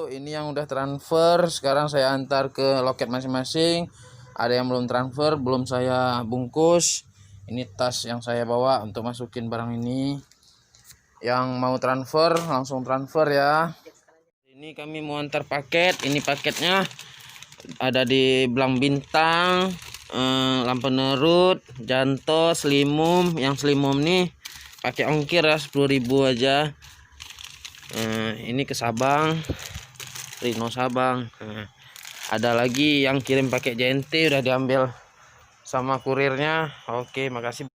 Ini yang udah transfer, sekarang saya antar ke loket masing-masing. Ada yang belum transfer, belum saya bungkus. Ini tas yang saya bawa untuk masukin barang ini. Yang mau transfer langsung transfer ya. Ini kami mau antar paket. Ini paketnya ada di Belang Bintang, Lampu Nerut, Janto, Selimum. Yang Selimum nih pakai ongkir ya 10.000 aja. Ini ke Sabang, Rino Sabang. Ada lagi yang kirim pakai JNT udah diambil sama kurirnya. Oke, makasih.